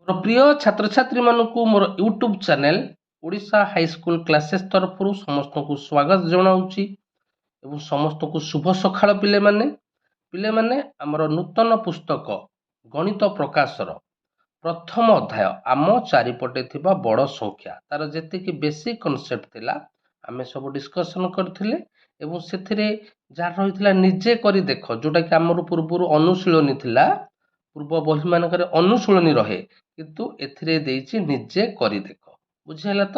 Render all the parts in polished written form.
ମୋର ପ୍ରିୟ ଛାତ୍ରଛାତ୍ରୀମାନଙ୍କୁ ମୋର YouTube channel Odisha high school classes ତରଫରୁ ସମସ୍ତଙ୍କୁ ସ୍ୱାଗତ ଜଣାଉଛି ଏବଂ ସମସ୍ତଙ୍କୁ ଶୁଭ ସକାଳ ପିଲେମାନେ ଆମର ନୂତନ ପୁସ୍ତକ ଗଣିତ ପ୍ରକାଶର ପ୍ରଥମ ଅଧ୍ୟାୟ ଆମ ଚାରିପଟେ ଥିବା ବଡ଼ ସଂଖ୍ୟା ତାର ଯେତିକି ବେସିକ୍ କନସେପ୍ଟ ଥିଲା ଆମେ ସବୁ ଡିସ୍କସନ୍ କରିଥିଲେ ଏବଂ ସେଥିରେ ଯାହା ରହିଥିଲା ନିଜେ କରି ଦେଖ, ଯେଉଁଟାକି ଆମର ପୂର୍ବରୁ ଅନୁଶୀଳନୀ ଥିଲା। ପୂର୍ବ ବହିମାନଙ୍କରେ ଅନୁଶୀଳନୀ ରହେ, କିନ୍ତୁ ଏଥିରେ ଦେଇଛି ନିଜେ କରି ଦେଖ। ବୁଝିହେଲା ତ?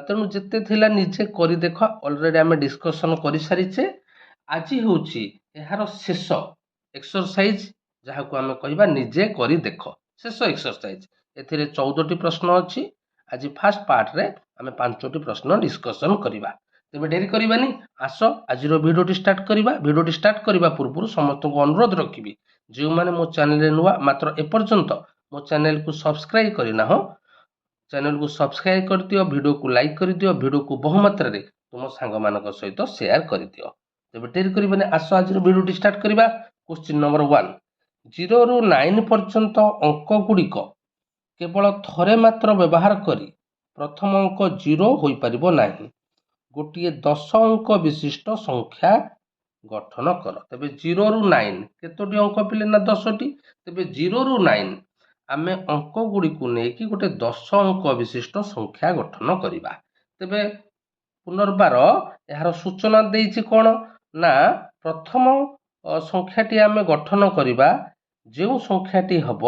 ତେଣୁ ଯେତେ ଥିଲା ନିଜେ କରି ଦେଖ ଅଲରେଡ଼ି ଆମେ ଡିସ୍କସନ୍ କରିସାରିଛେ। ଆଜି ହେଉଛି ଏହାର ଶେଷ ଏକ୍ସରସାଇଜ୍, ଯାହାକୁ ଆମେ କହିବା ନିଜେ କରି ଦେଖ। ଶେଷ ଏକ୍ସରସାଇଜ୍, ଏଥିରେ 14ଟି ପ୍ରଶ୍ନ ଅଛି। ଆଜି ଫାର୍ଷ୍ଟ ପାର୍ଟରେ ଆମେ 5ଟି ପ୍ରଶ୍ନ ଡିସ୍କସନ୍ କରିବା। ତେବେ ଡେରି କରିବାନି, ଆସ ଆଜିର ଭିଡ଼ିଓଟି ଷ୍ଟାର୍ଟ କରିବା। ଭିଡ଼ିଓଟି ଷ୍ଟାର୍ଟ କରିବା ପୂର୍ବରୁ ସମସ୍ତଙ୍କୁ ଅନୁରୋଧ ରଖିବି, ଯେଉଁମାନେ ମୋ ଚ୍ୟାନେଲରେ ନୂଆ ମାତ୍ର ଏପର୍ଯ୍ୟନ୍ତ ମୋ ଚ୍ୟାନେଲକୁ ସବସ୍କ୍ରାଇବ୍ କରିନାହଁ, ଚ୍ୟାନେଲକୁ ସବସ୍କ୍ରାଇବ୍ କରିଦିଅ, ଭିଡ଼ିଓକୁ ଲାଇକ୍ କରିଦିଅ, ଭିଡ଼ିଓକୁ ବହୁମାତ୍ରାରେ ତୁମ ସାଙ୍ଗମାନଙ୍କ ସହିତ ସେୟାର କରିଦିଅ। ତେବେ ଡେରି କରିବାନି, ଆସ ଆଜିର ଭିଡ଼ିଓଟି ଷ୍ଟାର୍ଟ କରିବା। କ୍ୱେଶ୍ଚିନ୍ ନମ୍ବର 1, 0ରୁ 9 ପର୍ଯ୍ୟନ୍ତ ଅଙ୍କ ଗୁଡ଼ିକ କେବଳ ଥରେ ମାତ୍ର ବ୍ୟବହାର କରି ପ୍ରଥମ ଅଙ୍କ 0 ହୋଇପାରିବ ନାହିଁ। ଗୋଟିଏ 10 ଅଙ୍କ ବିଶିଷ୍ଟ ସଂଖ୍ୟା ଗଠନ କର। ତେବେ 0ରୁ 9 କେତୋଟି ଅଙ୍କ ପିଲେ? ନା 10ଟି। ତେବେ 0ରୁ 9 ଆମେ ଅଙ୍କ ଗୁଡ଼ିକୁ ନେଇକି ଗୋଟେ 10 ଅଙ୍କ ବିଶିଷ୍ଟ ସଂଖ୍ୟା ଗଠନ କରିବା। ତେବେ ପୁନର୍ବାର ଏହାର ସୂଚନା ଦେଇଛି କ'ଣ? ନା ପ୍ରଥମ ସଂଖ୍ୟାଟି ଆମେ ଗଠନ କରିବା ଯେଉଁ ସଂଖ୍ୟାଟି ହେବ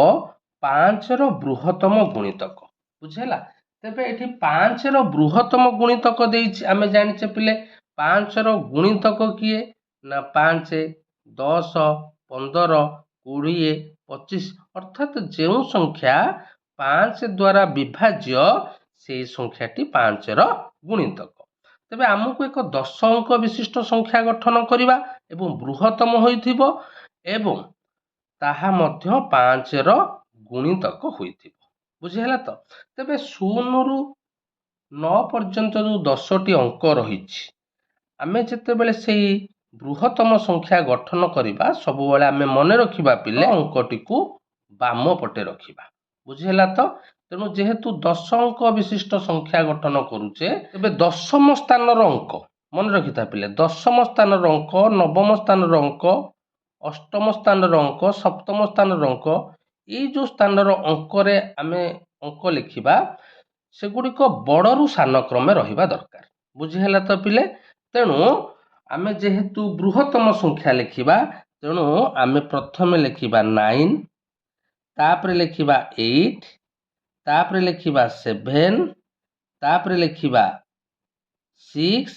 5ର ବୃହତ୍ତମ ଗୁଣିତକ। ବୁଝିହେଲା? ତେବେ ଏଠି 5ର ବୃହତ୍ତମ ଗୁଣିତକ ଦେଇଛି। ଆମେ ଜାଣିଛେ ପିଲେ 5ର ଗୁଣିତକ କିଏ? ନା 5, 10, 15, 20, 25, ଅର୍ଥାତ୍ ଯେଉଁ ସଂଖ୍ୟା 5 ଦ୍ୱାରା ବିଭାଜ୍ୟ ସେହି ସଂଖ୍ୟାଟି 5ର ଗୁଣିତକ। ତେବେ ଆମକୁ ଏକ 10 ଅଙ୍କ ବିଶିଷ୍ଟ ସଂଖ୍ୟା ଗଠନ କରିବା ଏବଂ ବୃହତ୍ତମ ହୋଇଥିବ ଏବଂ ତାହା ମଧ୍ୟ 5ର ଗୁଣିତକ ହୋଇଥିବ। ବୁଝିହେଲା ତ? ତେବେ 0ରୁ 9 ପର୍ଯ୍ୟନ୍ତ ଯେଉଁ 10ଟି ଅଙ୍କ ରହିଛି, ଆମେ ଯେତେବେଳେ ସେଇ ବୃହତ୍ତମ ସଂଖ୍ୟା ଗଠନ କରିବା ସବୁବେଳେ ଆମେ ମନେ ରଖିବା ପିଲେ ଅଙ୍କଟିକୁ ବାମ ପଟେ ରଖିବା। ବୁଝିହେଲା ତ? ତେଣୁ ଯେହେତୁ 10 ଅଙ୍କ ବିଶିଷ୍ଟ ସଂଖ୍ୟା ଗଠନ କରୁଛେ, ତେବେ ଦଶମ ସ୍ଥାନର ଅଙ୍କ ମନେ ରଖିଥା ପିଲେ। ଦଶମ ସ୍ଥାନର ଅଙ୍କ, ନବମ ସ୍ଥାନର ଅଙ୍କ, ଅଷ୍ଟମ ସ୍ଥାନର ଅଙ୍କ, ସପ୍ତମ ସ୍ଥାନର ଅଙ୍କ, ଏଇ ଯେଉଁ ସ୍ଥାନର ଅଙ୍କରେ ଆମେ ଅଙ୍କ ଲେଖିବା ସେଗୁଡ଼ିକ ବଡ଼ରୁ ସାନ କ୍ରମେ ରହିବା ଦରକାର। ବୁଝିହେଲା ତ ପିଲେ? ତେଣୁ ଆମେ ଯେହେତୁ ବୃହତ୍ତମ ସଂଖ୍ୟା ଲେଖିବା, ତେଣୁ ଆମେ ପ୍ରଥମେ ଲେଖିବା 9, ତାପରେ ଲେଖିବା 8, ତାପରେ ଲେଖିବା 7, ତାପରେ ଲେଖିବା 6,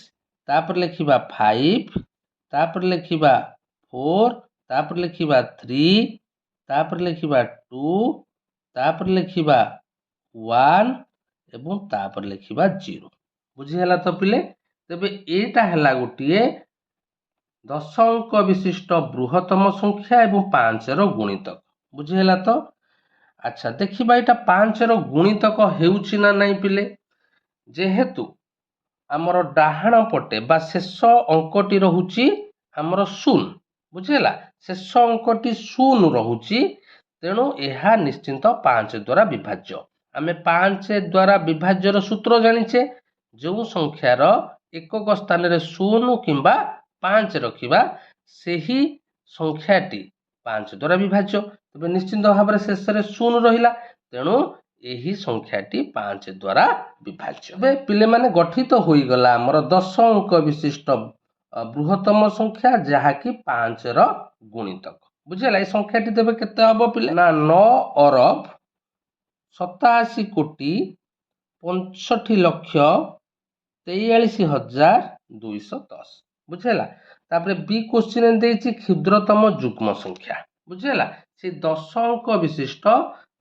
ତାପରେ ଲେଖିବା 5, ତାପରେ ଲେଖିବା 4, ତାପରେ ଲେଖିବା 3, ତାପରେ ଲେଖିବା 2, ତାପରେ ଲେଖିବା 1 ଏବଂ ତାପରେ ଲେଖିବା 0। ବୁଝିହେଲା ତ ପିଲେ? ତେବେ ଏଇଟା ହେଲା ଗୋଟିଏ 10 ଅଙ୍କ ବିଶିଷ୍ଟ ବୃହତ୍ତମ ସଂଖ୍ୟା ଏବଂ 5ର ଗୁଣିତକ। ବୁଝିହେଲା ତ? ଆଚ୍ଛା, ଦେଖିବା ଏଇଟା 5ର ଗୁଣିତକ ହେଉଛି ନା ନାହିଁ ପିଲେ। ଯେହେତୁ ଆମର ଡାହାଣ ପଟେ ବା ଶେଷ ଅଙ୍କଟି ରହୁଛି ଆମର 0, ବୁଝିହେଲା? ଶେଷ ଅଙ୍କଟି 0 ରହୁଛି, ତେଣୁ ଏହା ନିଶ୍ଚିନ୍ତ 5 ଦ୍ୱାରା ବିଭାଜ୍ୟ। ଆମେ 5 ଦ୍ୱାରା ବିଭାଜ୍ୟର ସୂତ୍ର ଜାଣିଛେ। ଯେଉଁ ସଂଖ୍ୟାର ଏକକ ସ୍ଥାନରେ 0 କିମ୍ବା 5 ରଖିବା ସେହି ସଂଖ୍ୟାଟି 5 ଦ୍ୱାରା ବିଭାଜ୍ୟ। ତେବେ ନିଶ୍ଚିନ୍ତ ଭାବରେ ଶେଷରେ 0 ରହିଲା, ତେଣୁ ଏହି ସଂଖ୍ୟାଟି 5 ଦ୍ୱାରା ବିଭାଜ୍ୟ। ଏବେ ପିଲେମାନେ ଗଠିତ ହୋଇଗଲା ଆମର 10 ଅଙ୍କ ବିଶିଷ୍ଟ ବୃହତ୍ତମ ସଂଖ୍ୟା, ଯାହାକି 5ର ଗୁଣିତକ। ବୁଝିହେଲା? এই ସଂଖ୍ୟାଟି ତେବେ କେତେ ହେବ ପିଲେ? ନା 9,87,65,43,210। ବୁଝିହେଲା? ତାପରେ ବି କ୍ୱେଶ୍ଚିନ୍ ଦେଇଛି କ୍ଷୁଦ୍ରତମ ଯୁଗ୍ମ ସଂଖ୍ୟା। ବୁଝିହେଲା? ସେଇ 10 ଅଙ୍କ ବିଶିଷ୍ଟ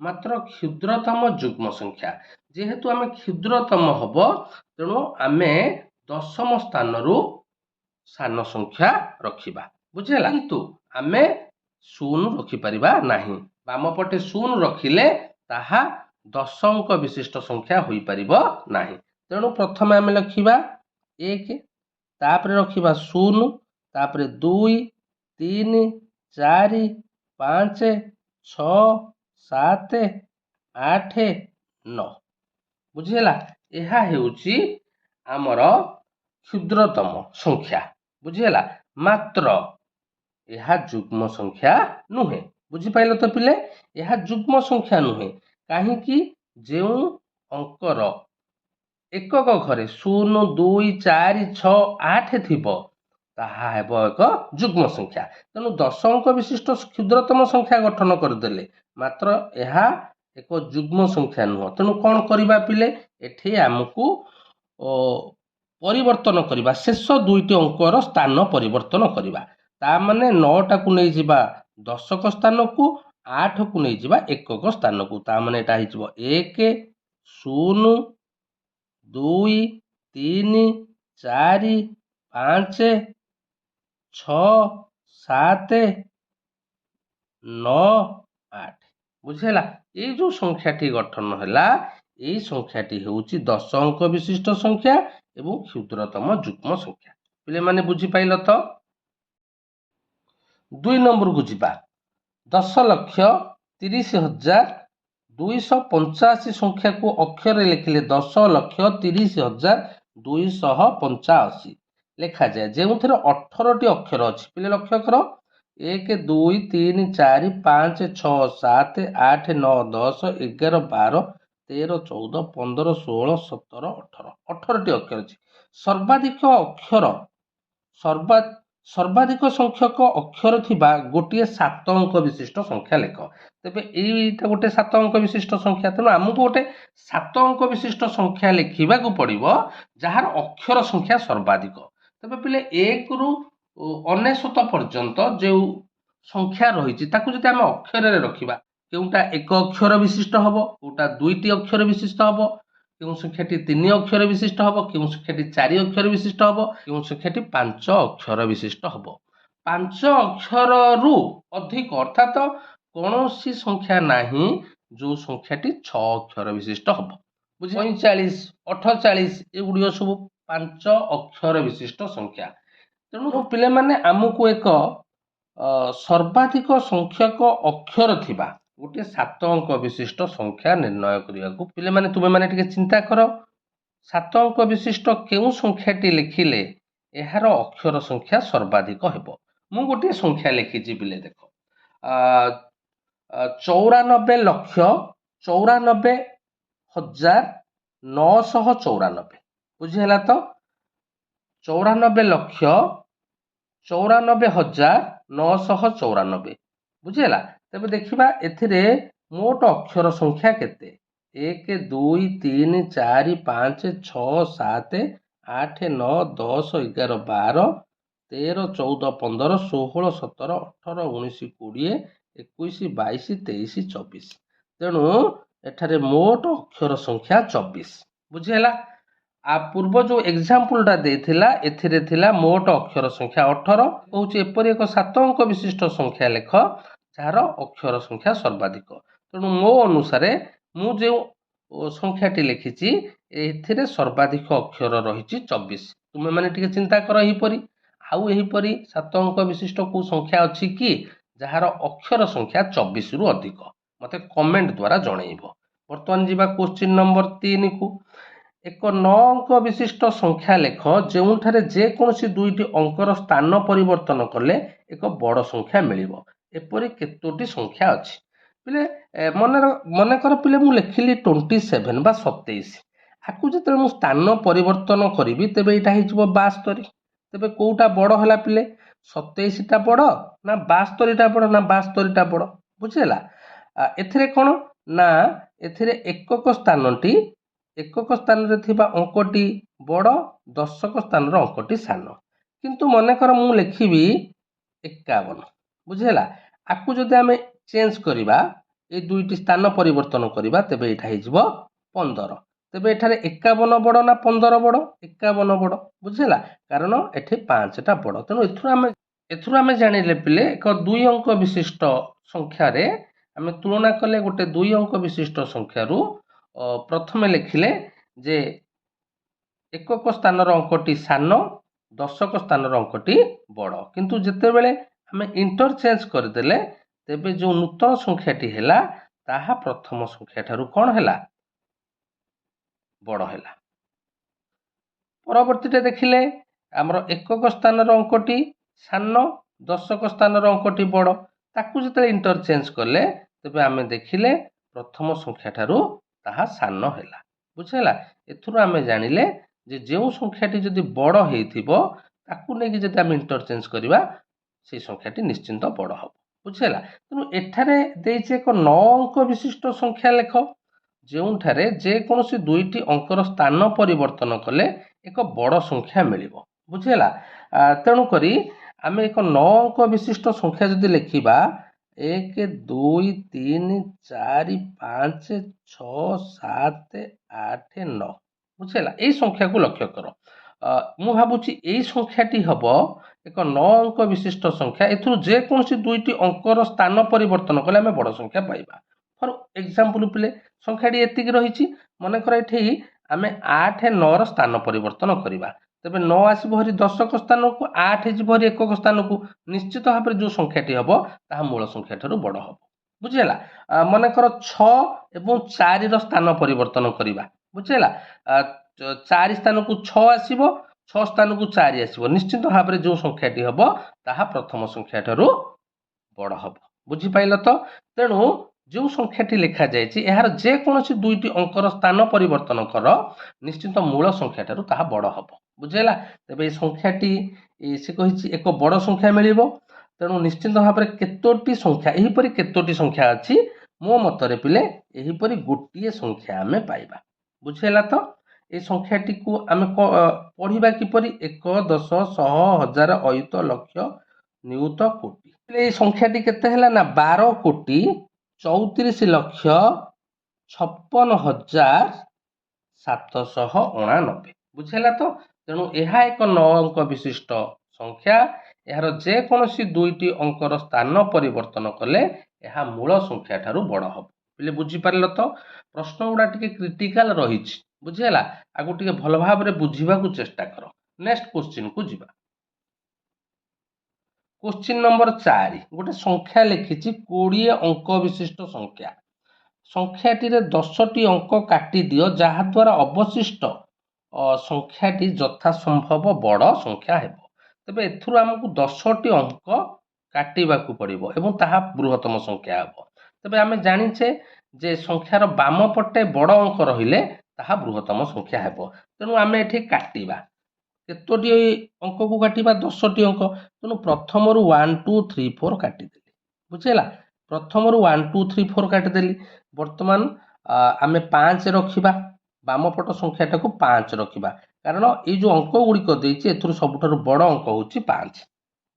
ମାତ୍ର କ୍ଷୁଦ୍ରତମ ଯୁଗ୍ମ ସଂଖ୍ୟା। ଯେହେତୁ ଆମେ କ୍ଷୁଦ୍ରତମ ହବ, ତେଣୁ ଆମେ ଦଶମ ସ୍ଥାନରୁ ସାନ ସଂଖ୍ୟା ରଖିବା। ବୁଝିହେଲା? କିନ୍ତୁ ଆମେ 0 ରଖିପାରିବା ନାହିଁ। ବାମ ପଟେ 0 ରଖିଲେ ତାହା 10 ଅଙ୍କ ବିଶିଷ୍ଟ ସଂଖ୍ୟା ହୋଇପାରିବ ନାହିଁ। ତେଣୁ ପ୍ରଥମେ ଆମେ ଲେଖିବା 1, ତାପରେ ରଖିବା 0, ତାପରେ 2, 3, 4, 5, 6, 7, 8 9 ବୁଝିହେଲା। ଏହା ହେଉଛି ଆମର କ୍ଷୁଦ୍ରତମ ସଂଖ୍ୟା ବୁଝିହେଲା। ମାତ୍ର ଏହା ଯୁଗ୍ମ ସଂଖ୍ୟା ନୁହେଁ। ବୁଝିପାରିଲ ତ ପିଲେ, ଏହା ଯୁଗ୍ମ ସଂଖ୍ୟା ନୁହେଁ। କାହିଁକି? ଯେଉଁ ଅଙ୍କର ଏକକ ଘରେ 0 2 4 6 8 ଥିବ ତାହା ହେବ ଏକ ଯୁଗ୍ମ ସଂଖ୍ୟା। ତେଣୁ 10 ଅଙ୍କ ବିଶିଷ୍ଟ କ୍ଷୁଦ୍ରତମ ସଂଖ୍ୟା ଗଠନ କରିଦେଲେ, ମାତ୍ର ଏହା ଏକ ଯୁଗ୍ମ ସଂଖ୍ୟା ନୁହଁ। ତେଣୁ କ'ଣ କରିବା ପିଲେ, ଏଠି ଆମକୁ ପରିବର୍ତ୍ତନ କରିବା, ଶେଷ ଦୁଇଟି ଅଙ୍କର ସ୍ଥାନ ପରିବର୍ତ୍ତନ କରିବା। ତା ମାନେ 9ଟାକୁ ନେଇଯିବା ଦଶକ ସ୍ଥାନକୁ, 8କୁ ନେଇଯିବା ଏକକ ସ୍ଥାନକୁ। ତା ମାନେ ଏଟା ହେଇଯିବ 1 0 2 3 4 5 6 7 9 8 ବୁଝିହେଲା। ଏଇ ଯୋଉ ସଂଖ୍ୟାଟି ଗଠନ ହେଲା, ଏଇ ସଂଖ୍ୟାଟି ହେଉଛି 10 ଅଙ୍କ ବିଶିଷ୍ଟ ସଂଖ୍ୟା ଏବଂ କ୍ଷୁଦ୍ରତମ ଯୁଗ୍ମ ସଂଖ୍ୟା। ପିଲାମାନେ ବୁଝିପାରିଲ ତ? 2 ନମ୍ବରକୁ ଯିବା। 10,30,285 ସଂଖ୍ୟାକୁ ଅକ୍ଷରରେ ଲେଖିଲେ 10,30,285 ଲେଖାଯାଏ, ଯେଉଁଥିରେ 18ଟି ଅକ୍ଷର ଅଛି। ପିଲେ ଲକ୍ଷ୍ୟ କର, 1 2 3 4 5 6 7 8 9 10 11 12 13 14 15 16 17 18 18ଟି ଅକ୍ଷର ଅଛି। ସର୍ବାଧିକ ସଂଖ୍ୟକ ଅକ୍ଷର ଥିବା ଗୋଟିଏ 7 ଅଙ୍କ ବିଶିଷ୍ଟ ସଂଖ୍ୟା ଲେଖ। ତେବେ ଏଇଟା ଗୋଟେ 7 ଅଙ୍କ ବିଶିଷ୍ଟ ସଂଖ୍ୟା। ତେଣୁ ଆମକୁ ଗୋଟେ 7 ଅଙ୍କ ବିଶିଷ୍ଟ ସଂଖ୍ୟା ଲେଖିବାକୁ ପଡ଼ିବ ଯାହାର ଅକ୍ଷର ସଂଖ୍ୟା ସର୍ବାଧିକ। ତେବେ ପିଲେ 1ରୁ 99 ପର୍ଯ୍ୟନ୍ତ ଯେଉଁ ସଂଖ୍ୟା ରହିଛି ତାକୁ ଯଦି ଆମେ ଅକ୍ଷରରେ ରଖିବା, କେଉଁଟା 1 ଅକ୍ଷର ବିଶିଷ୍ଟ ହବ, କେଉଁଟା 2ଟି ଅକ୍ଷର ବିଶିଷ୍ଟ ହବ, କେଉଁ ସଂଖ୍ୟାଟି 3 ଅକ୍ଷର ବିଶିଷ୍ଟ ହବ, କେଉଁ ସଂଖ୍ୟାଟି 4 ଅକ୍ଷର ବିଶିଷ୍ଟ ହବ, କେଉଁ ସଂଖ୍ୟାଟି 5 ଅକ୍ଷର ବିଶିଷ୍ଟ ହବ। 5 ଅକ୍ଷରରୁ ଅଧିକ ଅର୍ଥାତ କୌଣସି ସଂଖ୍ୟା ନାହିଁ ଯୋଉ ସଂଖ୍ୟାଟି 6 ଅକ୍ଷର ବିଶିଷ୍ଟ ହବ। 45 48 ଏଗୁଡିକ ସବୁ 5 ଅକ୍ଷର ବିଶିଷ୍ଟ ସଂଖ୍ୟା। ତେଣୁ ପିଲାମାନେ ଆମକୁ ଏକ ସର୍ବାଧିକ ସଂଖ୍ୟକ ଅକ୍ଷର ଥିବା ଗୋଟେ 7 ଅଙ୍କ ବିଶିଷ୍ଟ ସଂଖ୍ୟା ନିର୍ଣ୍ଣୟ କରିବାକୁ। ପିଲାମାନେ ତୁମେମାନେ ଟିକେ ଚିନ୍ତା କର, 7 ଅଙ୍କ ବିଶିଷ୍ଟ କେଉଁ ସଂଖ୍ୟାଟି ଲେଖିଲେ ଏହାର ଅକ୍ଷର ସଂଖ୍ୟା ସର୍ବାଧିକ ହେବ। ମୁଁ ଗୋଟିଏ ସଂଖ୍ୟା ଲେଖିଛି ପିଲେ, ଦେଖ 94,94,994 ବୁଝିହେଲା ତ? 94,94,994 ବୁଝିହେଲା। ତେବେ ଦେଖିବା ଏଥିରେ ମୋଟ ଅକ୍ଷର ସଂଖ୍ୟା କେତେ। 1 2 3 4 5 6 7 8 9 10 11 12 13 14 15 16 17 18 19 20 21 22 23 24। ତେଣୁ ଏଠାରେ ମୋଟ ଅକ୍ଷର ସଂଖ୍ୟା 24 ବୁଝିହେଲା। ପୂର୍ବ ଯୋଉ ଏକ୍ସାମ୍ପଲଟା ଦେଇଥିଲା ଏଥିରେ ଥିଲା ମୋଟ ଅକ୍ଷର ସଂଖ୍ୟା 18। କହୁଛି ଏପରି ଏକ 7 ଅଙ୍କ ବିଶିଷ୍ଟ ସଂଖ୍ୟା ଲେଖ ଯାହାର ଅକ୍ଷର ସଂଖ୍ୟା ସର୍ବାଧିକ। ତେଣୁ ମୋ ଅନୁସାରେ ମୁଁ ଯେଉଁ ସଂଖ୍ୟାଟି ଲେଖିଛି ଏଥିରେ ସର୍ବାଧିକ ଅକ୍ଷର ରହିଛି 24। ତୁମେ ମାନେ ଟିକେ ଚିନ୍ତା କର ଏହିପରି। ଆଉ ଏହିପରି 7 ଅଙ୍କ ବିଶିଷ୍ଟ କୋଉ ସଂଖ୍ୟା ଅଛି କି ଯାହାର ଅକ୍ଷର ସଂଖ୍ୟା 24ରୁ ଅଧିକ? ମତେ କମେଣ୍ଟ ଦ୍ୱାରା ଜଣେଇବ। ବର୍ତ୍ତମାନ ଯିବା କ୍ୱେଶ୍ଚିନ୍ ନମ୍ବର 3କୁ। ଏକ 9 ଅଙ୍କ ବିଶିଷ୍ଟ ସଂଖ୍ୟା ଲେଖ ଯେଉଁଠାରେ ଯେକୌଣସି ଦୁଇଟି ଅଙ୍କର ସ୍ଥାନ ପରିବର୍ତ୍ତନ କଲେ ଏକ ବଡ଼ ସଂଖ୍ୟା ମିଳିବ। ଏପରି କେତୋଟି ସଂଖ୍ୟା ଅଛି? ପିଲେ ମନେକର ପିଲେ ମୁଁ ଲେଖିଲି 27 ବା 27। ଆକୁ ଯେତେବେଳେ ମୁଁ ସ୍ଥାନ ପରିବର୍ତ୍ତନ କରିବି ତେବେ ଏଇଟା ହେଇଯିବ 72। ତେବେ କୋଉଟା ବଡ଼ ହେଲା ପିଲେ? 27ଟା ବଡ଼ ନା 72ଟା ବଡ଼? ନା 72ଟା ବଡ଼। ବୁଝିହେଲା। ଏଥିରେ କ'ଣ ନା ଏଥିରେ ଏକକ ସ୍ଥାନରେ ଥିବା ଅଙ୍କଟି ବଡ଼, ଦଶକ ସ୍ଥାନର ଅଙ୍କଟି ସାନ। କିନ୍ତୁ ମନେକର ମୁଁ ଲେଖିବି 51 ବୁଝିହେଲା। ଆକୁ ଯଦି ଆମେ ଚେଞ୍ଜ କରିବା, এই ଦୁଇଟି ସ୍ଥାନ ପରିବର୍ତ୍ତନ କରିବା, ତେବେ ଏଇଟା ହେଇଯିବ 15। ତେବେ ଏଠାରେ 51 ବଡ଼ ନା 15 ବଡ଼? 51 ବଡ଼ ବୁଝିହେଲା, କାରଣ ଏଠି 5ଟା ବଡ଼। ତେଣୁ ଏଥିରୁ ଆମେ ଜାଣିଲେ ପିଲେ ଏକ 2 ଅଙ୍କ ବିଶିଷ୍ଟ ସଂଖ୍ୟାରେ ଆମେ ତୁଳନା କଲେ ଗୋଟେ 2 ଅଙ୍କ ବିଶିଷ୍ଟ ସଂଖ୍ୟାରୁ ପ୍ରଥମେ ଲେଖିଲେ ଯେ ଏକକ ସ୍ଥାନର ଅଙ୍କଟି ସାନ, ଦଶକ ସ୍ଥାନର ଅଙ୍କଟି ବଡ଼। କିନ୍ତୁ ଯେତେବେଳେ ଆମେ ଇଣ୍ଟରଚେଞ୍ଜ କରିଦେଲେ ତେବେ ଯେଉଁ ନୂତନ ସଂଖ୍ୟାଟି ହେଲା ତାହା ପ୍ରଥମ ସଂଖ୍ୟା ଠାରୁ କ'ଣ ହେଲା ବଡ଼ ହେଲା। ପରବର୍ତ୍ତୀଟା ଦେଖିଲେ ଆମର ଏକକ ସ୍ଥାନର ଅଙ୍କଟି ସାନ, ଦଶକ ସ୍ଥାନର ଅଙ୍କଟି ବଡ଼, ତାକୁ ଯେତେବେଳେ ଇଣ୍ଟରଚେଞ୍ଜ କଲେ ତେବେ ଆମେ ଦେଖିଲେ ପ୍ରଥମ ସଂଖ୍ୟା ଠାରୁ ତାହା ସାନ ହେଲା। ବୁଝିହେଲା। ଏଥିରୁ ଆମେ ଜାଣିଲେ ଯେ ଯେଉଁ ସଂଖ୍ୟାଟି ଯଦି ବଡ଼ ହେଇଥିବ ତାକୁ ନେଇକି ଯଦି ଆମେ ଇଣ୍ଟରଚେଞ୍ଜ କରିବା ସେଇ ସଂଖ୍ୟାଟି ନିଶ୍ଚିନ୍ତ ବଡ଼ ହେବ। ବୁଝିହେଲା। ତେଣୁ ଏଠାରେ ଦେଇଛି ଏକ 9 ଅଙ୍କ ବିଶିଷ୍ଟ ସଂଖ୍ୟା ଲେଖ, ଯେଉଁଠାରେ ଯେକୌଣସି ଦୁଇଟି ଅଙ୍କର ସ୍ଥାନ ପରିବର୍ତ୍ତନ କଲେ ଏକ ବଡ଼ ସଂଖ୍ୟା ମିଳିବ। ବୁଝିହେଲା। ତେଣୁକରି ଆମେ ଏକ 9 ଅଙ୍କ ବିଶିଷ୍ଟ ସଂଖ୍ୟା ଯଦି ଲେଖିବା 1 2 3 4 5 6 7 8 9, ବୁଝିହେଲା। ଏଇ ସଂଖ୍ୟାକୁ ଲକ୍ଷ୍ୟ କର। ମୁଁ ଭାବୁଛି ଏଇ ସଂଖ୍ୟାଟି ହେବ ଏକ 9 ଅଙ୍କ ବିଶିଷ୍ଟ ସଂଖ୍ୟା। ଏଥିରୁ ଯେକୌଣସି ଦୁଇଟି ଅଙ୍କର ସ୍ଥାନ ପରିବର୍ତ୍ତନ କଲେ ଆମେ ବଡ଼ ସଂଖ୍ୟା ପାଇବା। ଫର ଏକ୍ସାମ୍ପଲ ପିଲେ ସଂଖ୍ୟାଟି ଏତିକି ରହିଛି, ମନେକର ଏଠି ଆମେ 8 9ର ସ୍ଥାନ ପରିବର୍ତ୍ତନ କରିବା, ତେବେ 9 ଆସିବ ହରି ଦଶକ ସ୍ଥାନକୁ, 8 ଯିବ ହରି ଏକକ ସ୍ଥାନକୁ। ନିଶ୍ଚିତ ଭାବରେ ଯେଉଁ ସଂଖ୍ୟାଟି ହେବ ତାହା ମୂଳ ସଂଖ୍ୟା ଠାରୁ ବଡ଼ ହେବ। ବୁଝିହେଲା। ମନେକର 6 ଏବଂ 4ର ସ୍ଥାନ ପରିବର୍ତ୍ତନ କରିବା। ବୁଝିହେଲା। 4 ସ୍ଥାନକୁ 6 ଆସିବ, 6 ସ୍ଥାନକୁ 4 ଆସିବ। ନିଶ୍ଚିତ ଭାବରେ ଯେଉଁ ସଂଖ୍ୟାଟି ହେବ ତାହା ପ୍ରଥମ ସଂଖ୍ୟା ଠାରୁ ବଡ଼ ହେବ। ବୁଝିପାରିଲ ତ? ତେଣୁ ଯେଉଁ ସଂଖ୍ୟାଟି ଲେଖାଯାଇଛି ଏହାର ଯେକୌଣସି ଦୁଇଟି ଅଙ୍କର ସ୍ଥାନ ପରିବର୍ତ୍ତନ କର, ନିଶ୍ଚିତ ମୂଳ ସଂଖ୍ୟା ଠାରୁ ତାହା ବଡ଼ ହେବ। ବୁଝିହେଲା। ତେବେ এই ସଂଖ୍ୟାଟି ସେ କହିଛି ଏକ ବଡ଼ ସଂଖ୍ୟା ମିଳିବ। ତେଣୁ ନିଶ୍ଚିତ ଭାବରେ କେତୋଟି ସଂଖ୍ୟା, ଏହିପରି କେତୋଟି ସଂଖ୍ୟା ଅଛି, ମୋ ମତରେ ପିଲେ ଏହିପରି ଗୋଟିଏ ସଂଖ୍ୟା ଆମେ ପାଇବା। ବୁଝିହେଲା ତ? এই ସଂଖ୍ୟାଟିକୁ ଆମେ ପଢ଼ିବା କିପରି? 1 10 100 1000 ଅୟୁତ ଲକ୍ଷ ନିୟୁତ କୋଟି। এই ସଂଖ୍ୟାଟି କେତେ ହେଲା ନା 12,34,56,789। ବୁଝିହେଲା ତ? ତେଣୁ ଏହା ଏକ 9 ଅଙ୍କ ବିଶିଷ୍ଟ ସଂଖ୍ୟା। ଏହାର ଯେକୌଣସି ଦୁଇଟି ଅଙ୍କର ସ୍ଥାନ ପରିବର୍ତ୍ତନ କଲେ ଏହା ମୂଳ ସଂଖ୍ୟା ଠାରୁ ବଡ଼ ହେବ। ପିଲେ ବୁଝିପାରିଲ ତ? ପ୍ରଶ୍ନ ଗୁଡ଼ା ଟିକେ କ୍ରିଟିକାଲ ରହିଛି। ବୁଝିହେଲା। ଆକୁ ଟିକେ ଭଲ ଭାବରେ ବୁଝିବାକୁ ଚେଷ୍ଟା କର। ନେକ୍ସଟ କ୍ୱେଶ୍ଚିନକୁ ଯିବା। क्वेश्चन नंबर 4 गोटे संख्या लिखिछि 20 अंक विशिष्ट संख्या। संख्याटी 10टी अंक काटी दियो जहा द्वारा अवशिष्ट संख्याटी यथासंभव बड़ संख्या हेबो। तबे एथुरु हमकु 10टी अंक काटिबाकू पड़िबो एवं ताहा बृहत्तम संख्या हेबो। तबे आमे जानिछे जे संख्यार बाम पटे बड़ अंक रहिले ताहा बृहत्तम संख्या हेबो। तेणु आमे एठी काटिबा केतोटी अंक को काटिबा 10टी अंक। तेणु प्रथमरु 1 2 3 4 काटिदेली। बुझेला। प्रथमरु 1 2 3 4 काटिदेली। वर्तमान आमे 5 रखिबा, बाम पट संख्याटा को 5 रखिबा, कारण ए जो अंक गुड़िक देइछि एथुरु सबुठारु बड़ अंक होछि 5।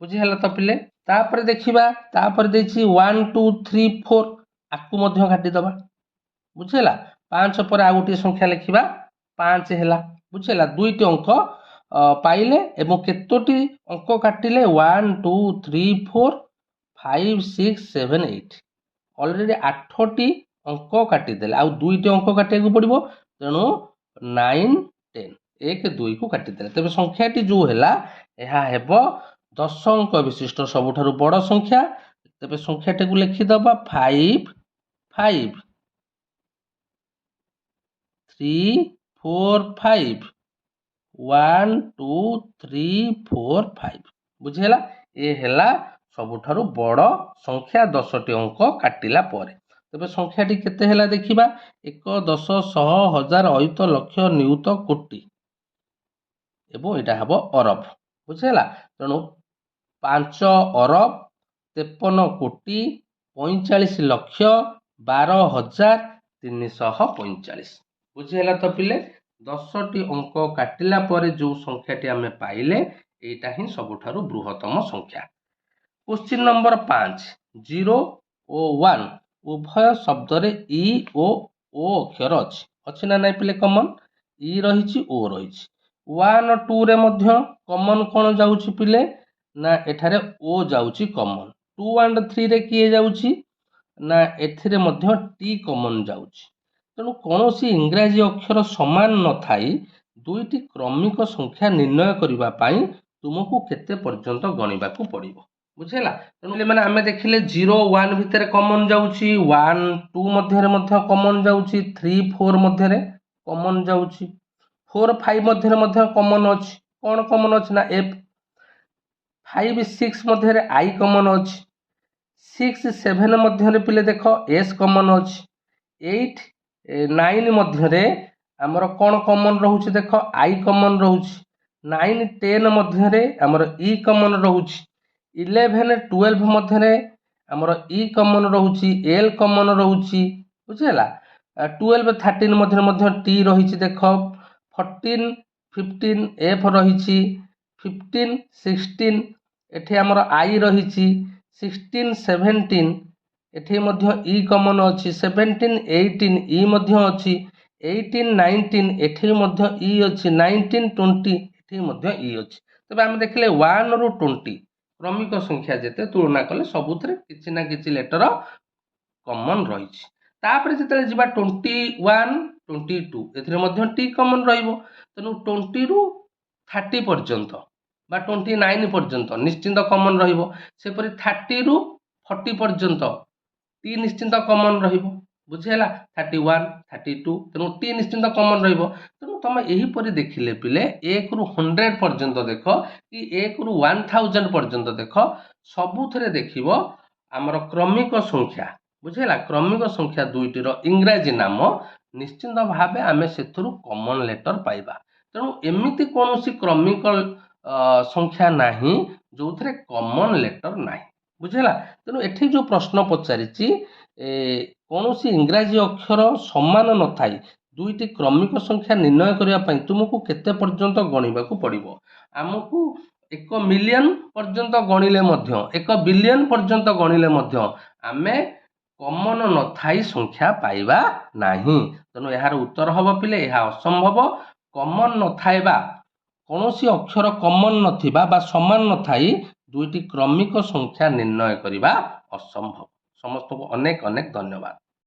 बुझेला तो पिले? तापर देखिबा, तापर देइछि 1 2 3 4, आकु मध्य काटि दबा। बुझेला। 5 पर आ गोटे संख्या लिखिबा 5 हैला। बुझेला। दुईटी अंक पाइले एवं केतोटी अंक काटिले 1 2 3 4 5 6 7 8। ऑलरेडी 8टी अंक काटिदेले, आ दुईटी अंक काटिया पड़ो। तेणु 9 10 1 2 को काटिदेले। तेज संख्याटी जो है यह हेब 10 अंक विशिष्ट सबुठारु बड़ संख्या। तेज संख्याटी को लिखिदबा 5 5 3 4 5 1 2 3 4 5। बुझेला। ये हेला सबुठारु बड़ संख्या 10टी अंक काटिला परे। तेबे संख्याटी केते हेला देखिबा 1 10 100 1000 अयुत लक्ष नियुत कोटी एवं एटा हबो अरब। बुझेला। तेणु 5 अरब 53 कोटी 45 लक्ष 12,345। बुझेला तो पिले? 10टी अंक काटिला परे जो संख्याटी आमे पाइले एटा ही सबुठारु बृहत्तम संख्या। क्वेश्चन नंबर 5 0 और 1 उभय शब्द रे ई ओ अक्षर अछि ना नहीं पिले? कॉमन ई रही ओ रही। 1 2 रे मध्य कॉमन कौन जाउछि पिले? ना एठारे ओ जाउछि कॉमन। 2 एंड 3 रे किए जाउछि ना एथिरे मध्य टी कॉमन जाउछि। तेणु कौन सी इंग्राजी अक्षर समान न थाई दुईटी क्रमिक संख्या निर्णय करने तुमको केते पर्यंत गणिबा को पड़िबो। ବୁଝିଲା। ତେଣୁ ପିଲାମାନେ ଆମେ ଦେଖିଲେ 0 1 ଭିତରେ କମନ୍ ଯାଉଛି, 1 2 ମଧ୍ୟରେ ମଧ୍ୟ କମନ୍ ଯାଉଛି, 3 4 ମଧ୍ୟରେ କମନ୍ ଯାଉଛି, 4 5 ମଧ୍ୟରେ ମଧ୍ୟ କମନ୍ ଅଛି। କ'ଣ କମନ୍ ଅଛି ନା F। 5 6 ମଧ୍ୟରେ I କମନ୍ ଅଛି, 6 7 ମଧ୍ୟରେ ପିଲେ ଦେଖ S କମନ୍ ଅଛି, 8 9 ମଧ୍ୟରେ ଆମର କ'ଣ କମନ୍ ରହୁଛି ଦେଖ I କମନ୍ ରହୁଛି, 9 10 ମଧ୍ୟରେ ଆମର E କମନ୍ ରହୁଛି, 11 12 ମଧ୍ୟରେ ଆମର E କମନ୍ ରହୁଛି, L କମନ୍ ରହୁଛି। ବୁଝିହେଲା। 12 13 ମଧ୍ୟରେ ମଧ୍ୟ T ରହିଛି ଦେଖ, 14 15 F ରହିଛି, 15 16 ଏଠି ଆମର I ରହିଛି, 16 17 ଏଠି ମଧ୍ୟ E କମନ୍ ଅଛି, 17 18 E ମଧ୍ୟ ଅଛି, 18 19 ଏଠି ମଧ୍ୟ E ଅଛି, 19 20 ଏଠି ମଧ୍ୟ E ଅଛି। ତେବେ ଆମେ ଦେଖିଲେ 1 ରୁ 20 କ୍ରମିକ ସଂଖ୍ୟା ଯେତେ ତୁଳନା କଲେ ସବୁଥିରେ କିଛି ନା କିଛି ଲେଟର କମନ୍ ରହିଛି। ତାପରେ ଯେତେବେଳେ ଯିବା 21 22 ଏଥିରେ ମଧ୍ୟ T କମନ୍ ରହିବ। ତେଣୁ 20 ରୁ 30 ପର୍ଯ୍ୟନ୍ତ ବା 29 ପର୍ଯ୍ୟନ୍ତ ନିଶ୍ଚିନ୍ତ କମନ୍ ରହିବ। ସେପରି 30 ରୁ 40 ପର୍ଯ୍ୟନ୍ତ T ନିଶ୍ଚିନ୍ତ କମନ୍ ରହିବ। ବୁଝିହେଲା। 31 32 ତେଣୁ T ନିଶ୍ଚିନ୍ତ କମନ୍ ରହିବ। ତେଣୁ ତମେ ଏହିପରି ଦେଖିଲେ ପିଲେ 1 ରୁ 100 ପର୍ଯ୍ୟନ୍ତ ଦେଖ କି 1 ରୁ 1000 ପର୍ଯ୍ୟନ୍ତ ଦେଖ, ସବୁଥିରେ ଦେଖିବ ଆମର କ୍ରମିକ ସଂଖ୍ୟା। ବୁଝିହେଲା। କ୍ରମିକ ସଂଖ୍ୟା ଦୁଇଟିର ଇଂରାଜୀ ନାମ ନିଶ୍ଚିନ୍ତ ଭାବେ ଆମେ ସେଥିରୁ କମନ୍ ଲେଟର ପାଇବା। ତେଣୁ ଏମିତି କୌଣସି କ୍ରମିକ ସଂଖ୍ୟା ନାହିଁ ଯୋଉଥିରେ କମନ୍ ଲେଟର ନାହିଁ। ବୁଝିହେଲା। ତେଣୁ ଏଠି ଯୋଉ ପ୍ରଶ୍ନ ପଚାରିଛି କୌଣସି ଇଂରାଜୀ ଅକ୍ଷର ସମାନ ନଥାଇ ଦୁଇଟି କ୍ରମିକ ସଂଖ୍ୟା ନିର୍ଣ୍ଣୟ କରିବା ପାଇଁ ତୁମକୁ କେତେ ପର୍ଯ୍ୟନ୍ତ ଗଣିବାକୁ ପଡ଼ିବ? ଆମକୁ 1 ମିଲିୟନ ପର୍ଯ୍ୟନ୍ତ ଗଣିଲେ ମଧ୍ୟ, 1 ବିଲିୟନ ପର୍ଯ୍ୟନ୍ତ ଗଣିଲେ ମଧ୍ୟ ଆମେ କମନ୍ ନଥାଇ ସଂଖ୍ୟା ପାଇବା ନାହିଁ। ତେଣୁ ଏହାର ଉତ୍ତର ହେବ ପିଲେ ଏହା ଅସମ୍ଭବ। କମନ୍ ନଥାଇବା, କୌଣସି ଅକ୍ଷର କମନ୍ ନଥିବା ବା ସମାନ ନଥାଇ ଦୁଇଟି କ୍ରମିକ ସଂଖ୍ୟା ନିର୍ଣ୍ଣୟ କରିବା ଅସମ୍ଭବ। ସମସ୍ତଙ୍କୁ ଅନେକ ଅନେକ ଧନ୍ୟବାଦ।